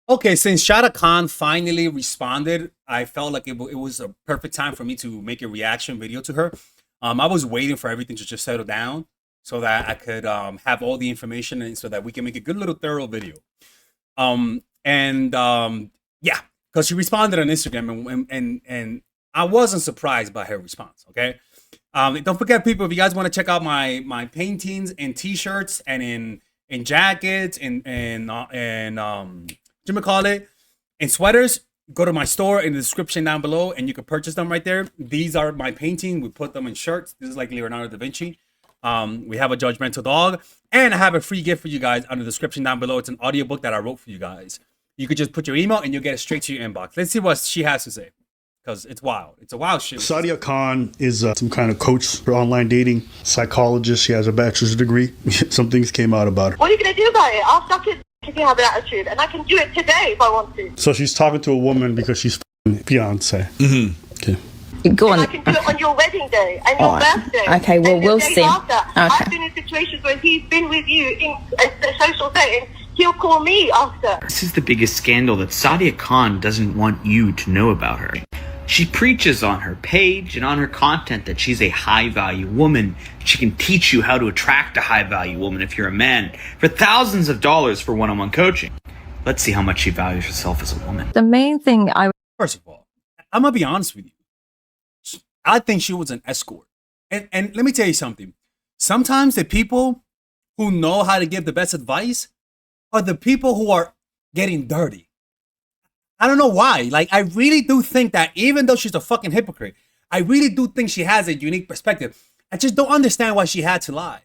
Okay, since Shada Khan finally responded, I felt like it was a perfect time for me to make a reaction video to her. I was waiting for everything to just settle down so that I could have all the information and so that we can make a good little thorough video. Yeah, because she responded on Instagram and I wasn't surprised by her response. Okay, don't forget, people, if you guys want to check out my paintings and T-shirts and in jackets and call it, and sweaters, go to my store in the description down below, and you can purchase them right there. These are my painting. We put them in shirts. This is like Leonardo da Vinci. We have a judgmental dog, and I have a free gift for you guys on the description down below. It's an audiobook that I wrote for you guys. You could just put your email and you'll get it straight to your inbox. Let's see what she has to say, because it's wild. It's a wild shit. Sadia Khan is some kind of coach for online dating, psychologist. She has a bachelor's degree. Some things came out about her. What are you going to do about it? I'll suck it if you have an attitude, and I can do it today if I want to. So she's talking to a woman because she's fiance. Okay. Go on. And I can do it on your wedding day and your birthday. Okay, well, and the we'll days see. After. Okay. I've been in situations where he's been with you in a social setting. He'll call me after. This is the biggest scandal that Sadia Khan doesn't want you to know about her. She preaches on her page and on her content that she's a high-value woman. She can teach you how to attract a high-value woman if you're a man for thousands of dollars for one-on-one coaching. Let's see how much she values herself as a woman. The main thing First of all, I'm going to be honest with you. I think she was an escort. And let me tell you something. Sometimes the people who know how to give the best advice are the people who are getting dirty. I don't know why. Like, I really do think that even though she's a fucking hypocrite, I really do think she has a unique perspective. I just don't understand why she had to lie.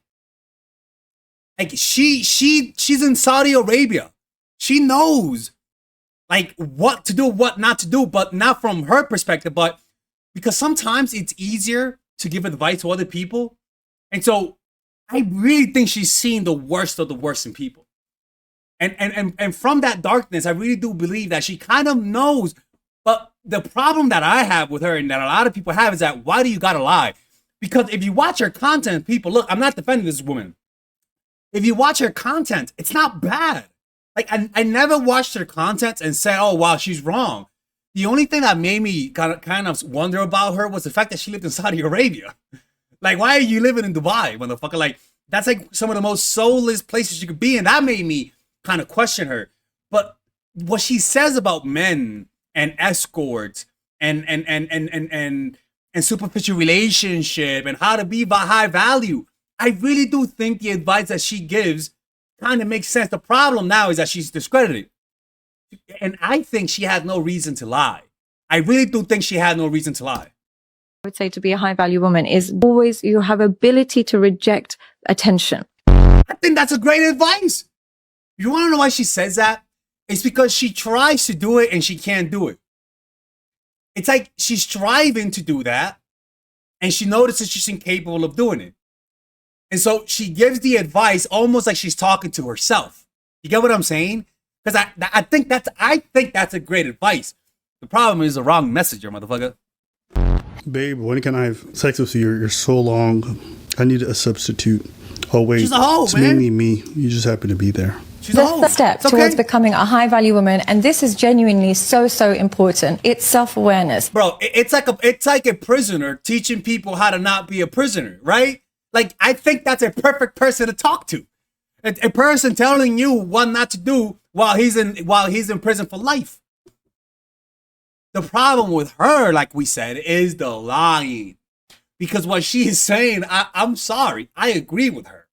Like, she's in Saudi Arabia. She knows, like, what to do, what not to do, but not from her perspective, but because sometimes it's easier to give advice to other people. And so I really think she's seen the worst of the worst in people. And from that darkness, I really do believe that she kind of knows. But the problem that I have with her and that a lot of people have is that, why do you gotta lie? Because if you watch her content, people, look, I'm not defending this woman. If you watch her content, it's not bad. Like, I never watched her content and said, oh, wow, she's wrong. The only thing that made me kind of wonder about her was the fact that she lived in Saudi Arabia. Like, why are you living in Dubai, motherfucker? Like, that's like some of the most soulless places you could be in. That made me kind of question her. But what she says about men and escorts and superficial relationship and how to be high value, I really do think the advice that she gives kind of makes sense. The problem now is that she's discredited. And I think she has no reason to lie. I really do think she had no reason to lie. would say to be a high value woman is always you have ability to reject attention. I think that's a great advice. You want to know why she says that? It's because she tries to do it and she can't do it. It's like she's striving to do that and she notices she's incapable of doing it. And so she gives the advice almost like she's talking to herself. You get what I'm saying? Because I think that's a great advice. The problem is the wrong messenger, motherfucker. Babe, when can I have sex with you? You're so long. I need a substitute. Oh, wait. She's a hoe, it's man. mainly me. You just happen to be there. She's a hoe. The step It's okay. towards becoming a high value woman, and this is genuinely so important. It's self-awareness. Bro, it's like a prisoner teaching people how to not be a prisoner, right? Like, I think that's a perfect person to talk to. A person telling you what not to do while he's in prison for life. The problem with her, like we said, is the lying. Because what she is saying, I'm sorry, I agree with her.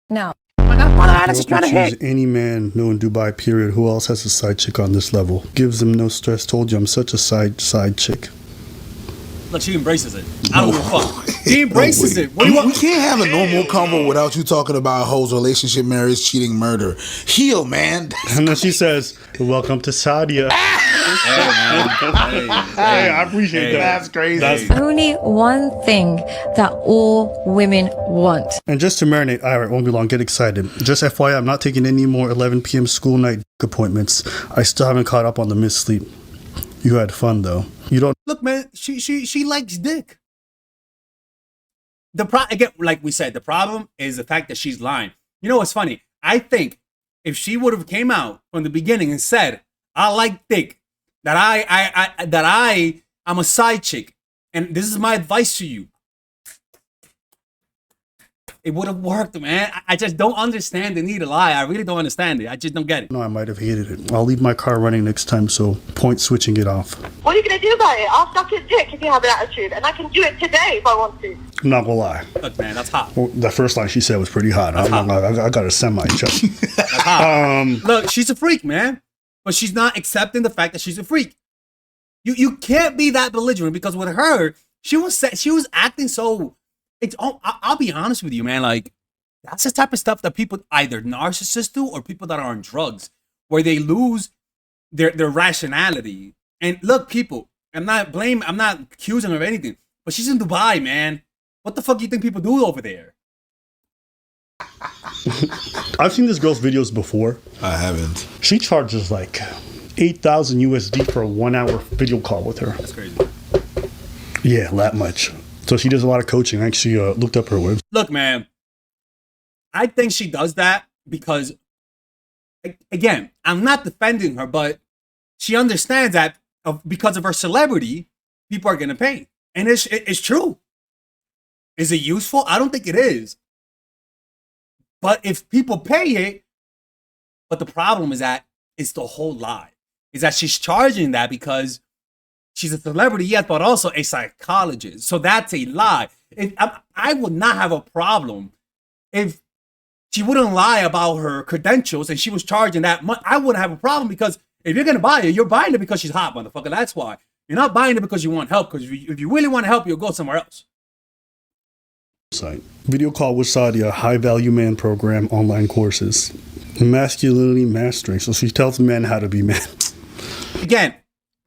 Now, Choose any man known in Dubai, period. Who else has a side chick on this level? Gives them no stress. Told you I'm such a side chick. Look, she embraces it. I don't give a fuck. She embraces it. What do you want? We can't have a normal convo without you talking about hoes, relationship, marriage, cheating, murder. Heal, man. And then she says, welcome to Sadia. Hey, I appreciate that. That's crazy. That's- only one thing that all women want. And just to marinate, all right, won't be long, get excited. Just FYI, I'm not taking any more 11 p.m. school night appointments. I still haven't caught up on the missed sleep. You had fun, though. You don't... Look, man, she likes dick. Again, like we said, the problem is the fact that she's lying. You know what's funny? I think if she would have came out from the beginning and said, I like thick, that I'm a side chick, and this is my advice to you, it would have worked, man. I just don't understand the need to lie. I really don't understand it. I just don't get it. No, I might have hated it. I'll leave my car running next time, so point switching it off. What are you going to do about it? I'll suck his dick if you have an attitude, and I can do it today if I want to. I'm not gonna lie. Look, man, that's hot. Well, the first line she said was pretty hot. I'm not gonna lie. I got a semi-check. That's hot. Look, she's a freak, man. But she's not accepting the fact that she's a freak. You can't be that belligerent, because with her, she was acting so... I'll be honest with you, man. Like, that's the type of stuff that people, either narcissists do or people that are on drugs, where they lose their rationality. And look, people, I'm not accusing her of anything, but she's in Dubai, man. What the fuck do you think people do over there? I've seen this girl's videos before. I haven't. She charges like 8,000 USD for a 1 hour video call with her. That's crazy. Yeah, that much. So she does a lot of coaching. I actually looked up her website. Look, man, I think she does that because, again, I'm not defending her, but she understands that because of her celebrity, people are going to pay. And it's true. Is it useful? I don't think it is. But if people pay it, but the problem is that it's the whole lie. Is that she's charging that because she's a celebrity, yes, but also a psychologist. So that's a lie. I would not have a problem if she wouldn't lie about her credentials and she was charging that much. I wouldn't have a problem, because if you're going to buy it, you're buying it because she's hot, motherfucker. That's why. You're not buying it because you want help, because if you really want help, you'll go somewhere else. Video call with Sadia, high value man program, online courses, masculinity mastering. So she tells men how to be men. Again,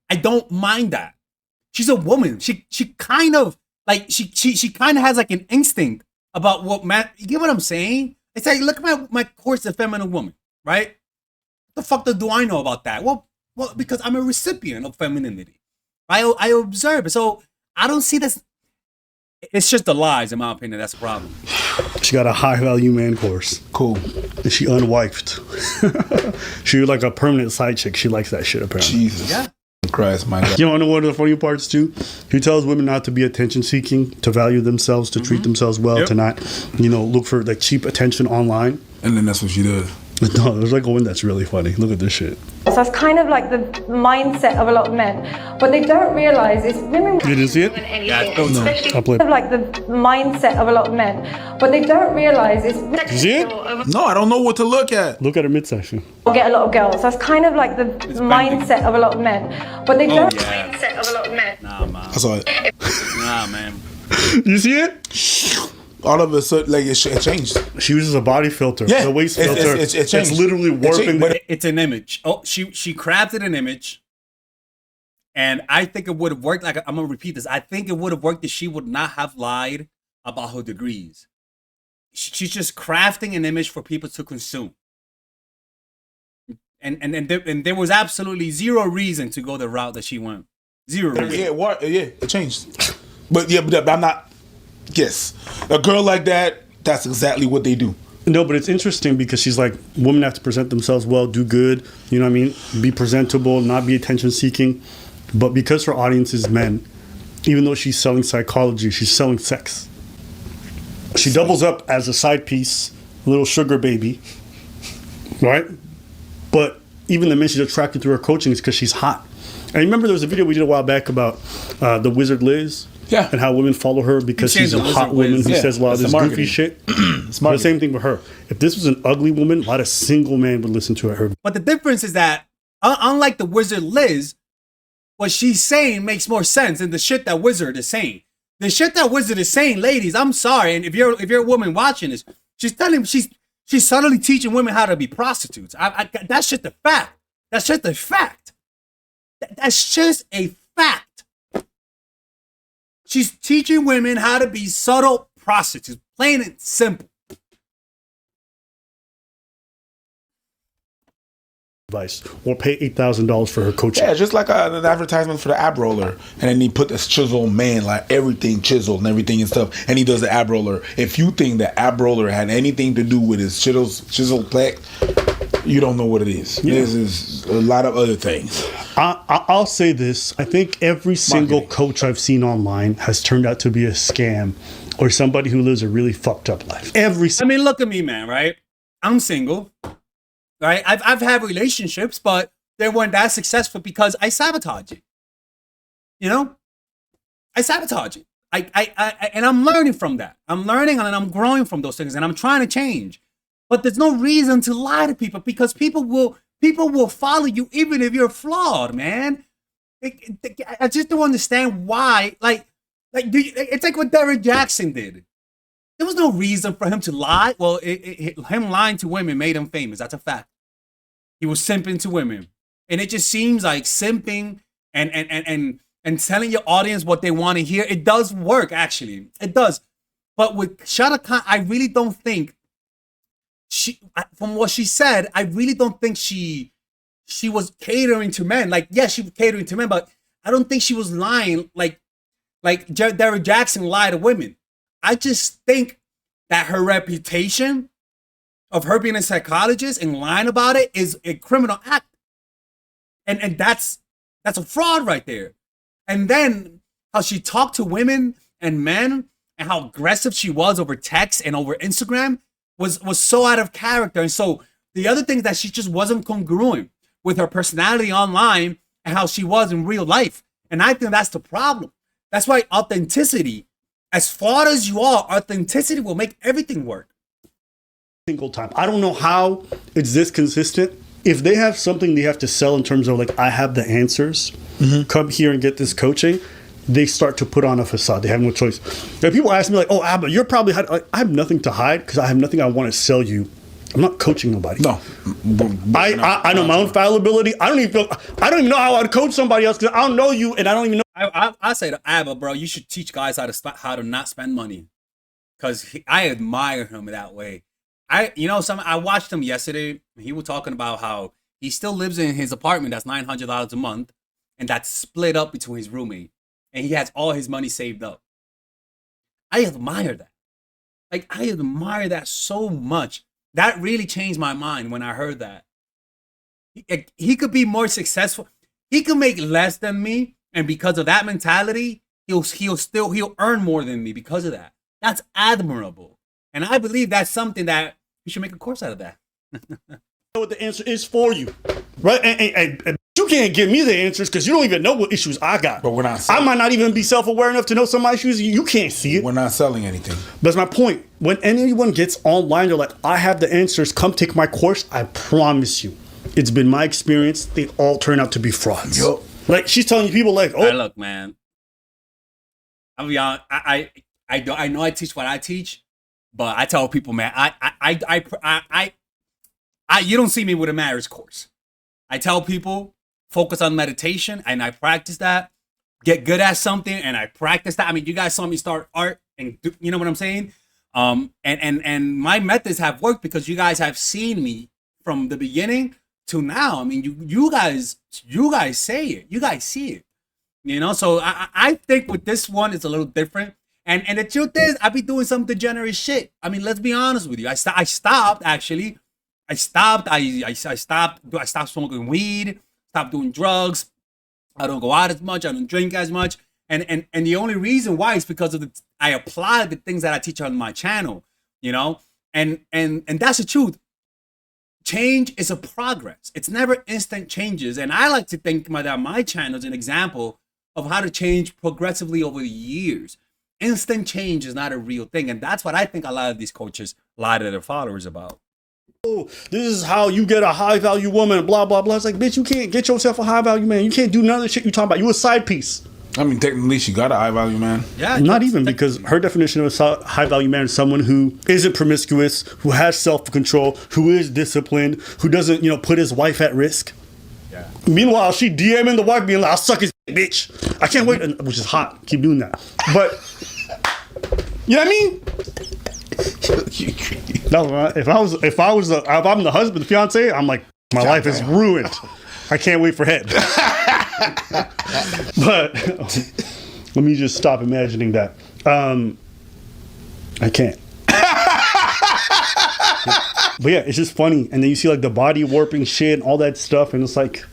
I don't mind that. She's a woman. She kind of like she kind of has like an instinct about what man. You get what I'm saying? It's like, look at my course, The Feminine Woman, right? What the fuck do I know about that? Well, because I'm a recipient of femininity. I observe it, so I don't see this. It's just the lies, in my opinion. That's the problem. She got a high value man course. Cool. And she unwifed. She was like a permanent side chick. She likes that shit, apparently. Jesus. Yeah. Christ, my God. You want to know one of the funny parts too? He tells women not to be attention seeking, to value themselves, to treat themselves well, to not, look for like cheap attention online. And then that's what she did. No, there's like one that's really funny. Look at this shit. So that's kind of like the mindset of a lot of men. What they don't realize is women... You didn't see it? Yeah, No, I'll play. Kind of like the mindset of a lot of men. What they don't realize is... You see it? No, I don't know what to look at. Look at her midsection. Get a lot of girls. That's kind of like the mindset of a lot of men. But they don't... Yeah. Mindset of a lot of men. Nah, man. I saw it. Nah, man. You see it? All of a sudden, like, it changed. She uses a body filter. Yeah, The waist it's- filter. it changed. It's literally warping. But It's an image. Oh, she crafted an image, and I think it would have worked. Like, I'm gonna repeat this. I think it would have worked if she would not have lied about her degrees. She's just crafting an image for people to consume, and there was absolutely zero reason to go the route that she went. Zero reason. Yeah, it changed. But I'm not. Yes, a girl like that, that's exactly what they do. No, but it's interesting because she's like, women have to present themselves well, do good, you know what I mean? Be presentable, not be attention seeking. But because her audience is men, even though she's selling psychology, she's selling sex. She doubles up as a side piece, a little sugar baby, right? But even the men she's attracted through her coaching is because she's hot. And remember there was a video we did a while back about the Wizard Liz? Yeah. And how women follow her because she's a hot woman who says a lot of this goofy shit. It's the same thing with her. If this was an ugly woman, a lot of single men would listen to her. But the difference is that, unlike the Wizard Liz, what she's saying makes more sense than the shit that Wizard is saying. The shit that Wizard is saying, ladies, I'm sorry, and if you're a woman watching this, she's subtly teaching women how to be prostitutes. That's just a fact. That's just a fact. That's just a fact. She's teaching women how to be subtle prostitutes, plain and simple. Advice, or pay $8,000 for her coaching. Yeah, just like an advertisement for the ab roller, and then he put this chiseled man, like everything chiseled and everything and stuff, and he does the ab roller. If you think the ab roller had anything to do with his chiseled plex, you don't know what it is. Yeah. There's a lot of other things. I'll say this. I think every single Marketing. coach I've seen online has turned out to be a scam or somebody who lives a really fucked up life. I mean, look at me, man, right? I'm single, right? I've had relationships, but they weren't that successful because I sabotage it. You know? I sabotage it. And I'm learning from that. I'm learning and I'm growing from those things and I'm trying to change. But there's no reason to lie to people because people will follow you even if you're flawed, man. I just don't understand why. It's like what Derek Jackson did. There was no reason for him to lie. Well, him lying to women made him famous. That's a fact. He was simping to women. And it just seems like simping and telling your audience what they want to hear, it does work, actually. It does. But with Shada Khan, I really don't think from what she said, I really don't think she was catering to men. Like, yeah, she was catering to men, but I don't think she was lying like Derek Jackson lied to women. I just think that her reputation of her being a psychologist and lying about it is a criminal act. And that's a fraud right there. And then how she talked to women and men and how aggressive she was over text and over Instagram was so out of character. And so the other thing is that she just wasn't congruent with her personality online and how she was in real life. And I think that's the problem. That's why authenticity, as flawed as you are, authenticity will make everything work. Single time. I don't know how it's this consistent. If they have something they have to sell in terms of like, I have the answers, come here and get this coaching, they start to put on a facade. They have no choice. Now, people ask me like, oh, Abba, you're probably like, I have nothing to hide because I have nothing I want to sell you. I'm not coaching nobody. No, I know my own fallibility. I don't even know how I'd coach somebody else because I don't know you and I don't even know. I say to Abba, bro, you should teach guys how to not spend money, because I admire him that way. I watched him yesterday. He was talking about how he still lives in his apartment that's $900 a month, and that's split up between his roommate, and he has all his money saved up. I admire that. Like, I admire that so much. That really changed my mind when I heard that. He could be more successful. He could make less than me, and because of that mentality, he'll earn more than me because of that. That's admirable. And I believe that's something that we should make a course out of that. Know what the answer is for you, right? And you can't give me the answers because you don't even know what issues I got. But we're not. I might not even be self-aware enough to know some of my issues. You can't see it. We're not selling anything. That's my point. When anyone gets online, they're like, I have the answers. Come take my course. I promise you. It's been my experience. They all turn out to be frauds. Yup. Like, she's telling you people like, oh. Hey, look, man. I'll be honest. I know I teach what I teach, but I tell people, man, you don't see me with a marriage course. I tell people, focus on meditation, and I practice that. Get good at something, and I practice that. I mean, you guys saw me start art, and you know what I'm saying? And my methods have worked because you guys have seen me from the beginning to now. I mean, you guys say it. You guys see it. You know, so I think with this one, it's a little different. And the truth is, I be doing some degenerate shit. I mean, let's be honest with you. I stopped actually. I stopped smoking weed, stopped doing drugs. I don't go out as much. I don't drink as much. And the only reason why is because of I apply the things that I teach on my channel, you know? And that's the truth. Change is a progress. It's never instant changes. And I like to think that my channel is an example of how to change progressively over the years. Instant change is not a real thing. And that's what I think a lot of these coaches lie to their followers about. Oh, this is how you get a high value woman, blah, blah, blah. It's like, bitch, you can't get yourself a high value man. You can't do none of the shit you talking about. You a side piece. I mean, technically, she got a high value man. Yeah, not even, because her definition of a high value man is someone who isn't promiscuous, who has self control, who is disciplined, who doesn't, put his wife at risk. Yeah. Meanwhile, she DMing the wife being like, I'll suck his bitch. I can't wait, which is hot. Keep doing that. But, you know what I mean? No, if I'm the husband, the fiance, I'm like, my life is ruined. I can't wait for head. But let me just stop imagining that. I can't. But yeah, it's just funny. And then you see like the body warping shit and all that stuff. And it's like,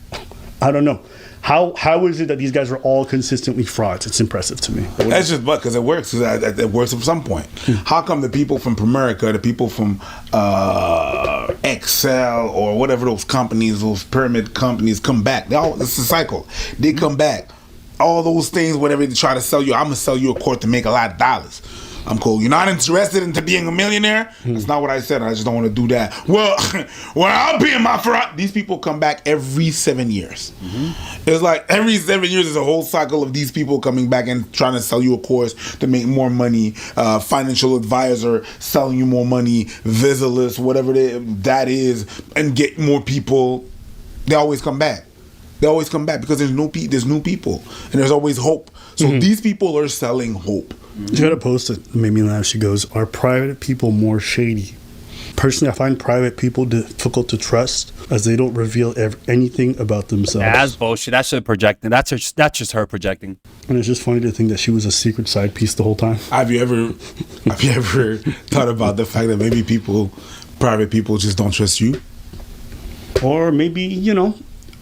I don't know. How is it that these guys are all consistently frauds? It's impressive to me. That's just because it works. It works at some point. How come the people from Primerica, the people from Excel or whatever those companies, those pyramid companies come back? It's a cycle. They come back. All those things, whatever they try to sell you, I'm going to sell you a court to make a lot of dollars. I'm cool. You're not interested into being a millionaire? That's not what I said. I just don't want to do that. Well, I'll be in my front. These people come back every 7 years. It's like every 7 years is a whole cycle of these people coming back and trying to sell you a course to make more money. Financial advisor selling you more money. Visitless, whatever that is, and get more people. They always come back. They always come back because there's new people and there's always hope. So these people are selling hope. She had a post that made me laugh. She goes, "Are private people more shady?" Personally, I find private people difficult to trust as they don't reveal anything about themselves. That's bullshit. That's just projecting. That's just her projecting. And it's just funny to think that she was a secret side piece the whole time. Have you ever thought about the fact that maybe private people just don't trust you? Or maybe,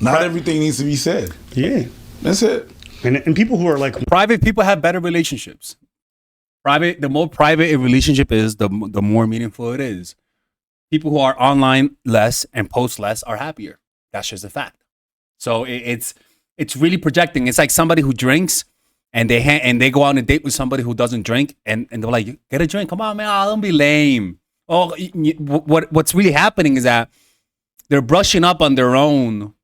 Not everything needs to be said. Yeah. That's it. And people who are like... Private people have better relationships. The more private a relationship is, the more meaningful it is. People who are online less and post less are happier. That's just a fact. So it's really projecting. It's like somebody who drinks and they go out on a date with somebody who doesn't drink and they're like, get a drink. Come on, man. Don't be lame. Oh, what's really happening is that they're brushing up on their own.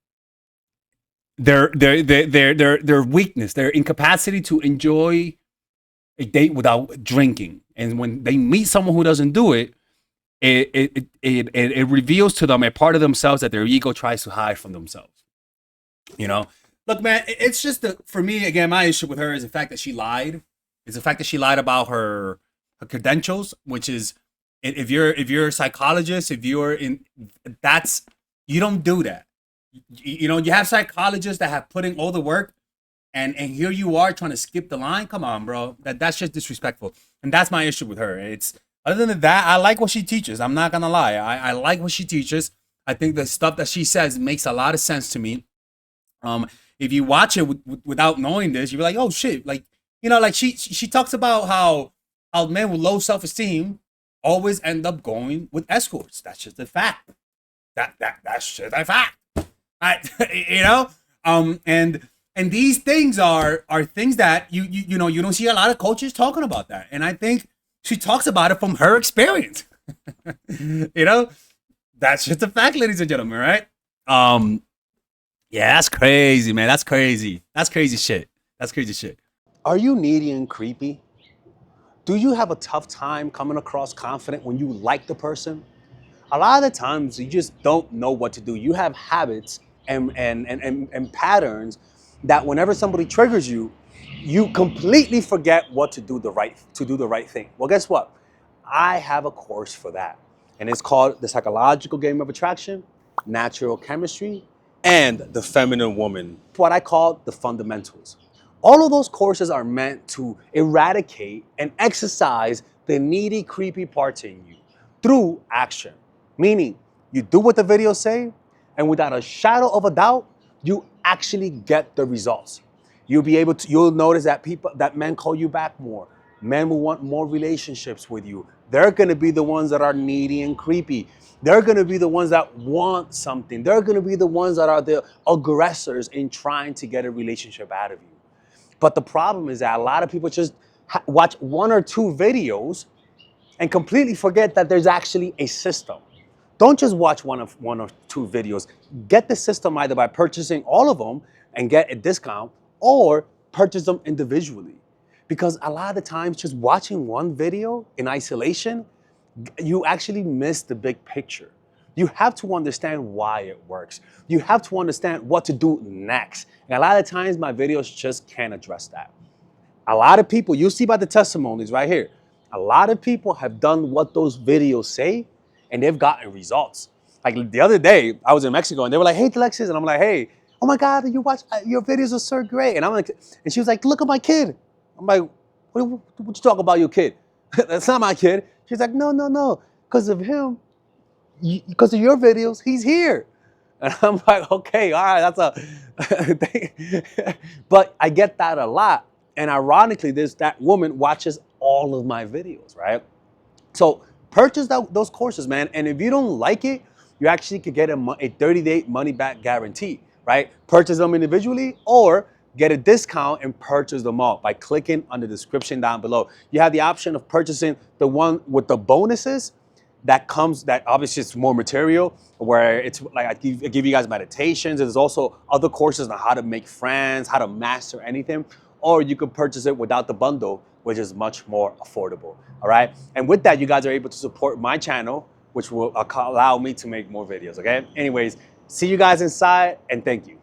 Their weakness, their incapacity to enjoy a date without drinking, and when they meet someone who doesn't do it, it reveals to them a part of themselves that their ego tries to hide from themselves. Look, man, it's just for me again. My issue with her is the fact that she lied. It's the fact that she lied about her credentials, which is if you're a psychologist, you don't do that. You have psychologists that have put in all the work, and here you are trying to skip the line. Come on, bro. That's just disrespectful, and that's my issue with her. It's other than that, I like what she teaches. I'm not gonna lie. I like what she teaches. I think the stuff that she says makes a lot of sense to me. If you watch it without knowing this, you're like, oh shit, like she talks about how men with low self-esteem always end up going with escorts. That's just a fact. That's just a fact. And these things are things that you don't see a lot of coaches talking about that, and I think she talks about it from her experience. That's just a fact, ladies and gentlemen, right? Yeah, that's crazy, man. That's crazy shit. Are you needy and creepy? Do you have a tough time coming across confident when you like the person? A lot of the times you just don't know what to do. You have habits and patterns that whenever somebody triggers you, you completely forget what to do the right thing. Well, guess what? I have a course for that. And it's called The Psychological Game of Attraction, Natural Chemistry, and The Feminine Woman. What I call the fundamentals. All of those courses are meant to eradicate and exercise the needy, creepy parts in you through action. Meaning, you do what the videos say, and without a shadow of a doubt, you actually get the results. You'll notice that men call you back more. Men will want more relationships with you. They're gonna be the ones that are needy and creepy. They're gonna be the ones that want something. They're gonna be the ones that are the aggressors in trying to get a relationship out of you. But the problem is that a lot of people just watch one or two videos and completely forget that there's actually a system. Don't just watch one or two videos. Get the system either by purchasing all of them and get a discount, or purchase them individually. Because a lot of the times just watching one video in isolation, you actually miss the big picture. You have to understand why it works. You have to understand what to do next. And a lot of times my videos just can't address that. A lot of people, you see by the testimonies right here, a lot of people have done what those videos say, and they've gotten results. Like the other day, I was in Mexico and they were like, "Hey, Alexis," and I'm like, "Hey, oh my God, your videos are so great." And and she was like, "Look at my kid." I'm like, "What you talk about your kid?" "That's not my kid." She's like, "No, because of him, because of your videos, he's here. And I'm like, okay, all right, that's a but I get that a lot. And ironically, that woman watches all of my videos, right? So purchase those courses, man. And if you don't like it, you actually could get a 30-day money back guarantee, right? Purchase them individually or get a discount and purchase them all by clicking on the description down below. You have the option of purchasing the one with the bonuses that obviously it's more material, where it's like I give you guys meditations. There's also other courses on how to make friends, how to master anything, or you could purchase it without the bundle, which is much more affordable. All right. And with that, you guys are able to support my channel, which will allow me to make more videos. Okay. Anyways, see you guys inside and thank you.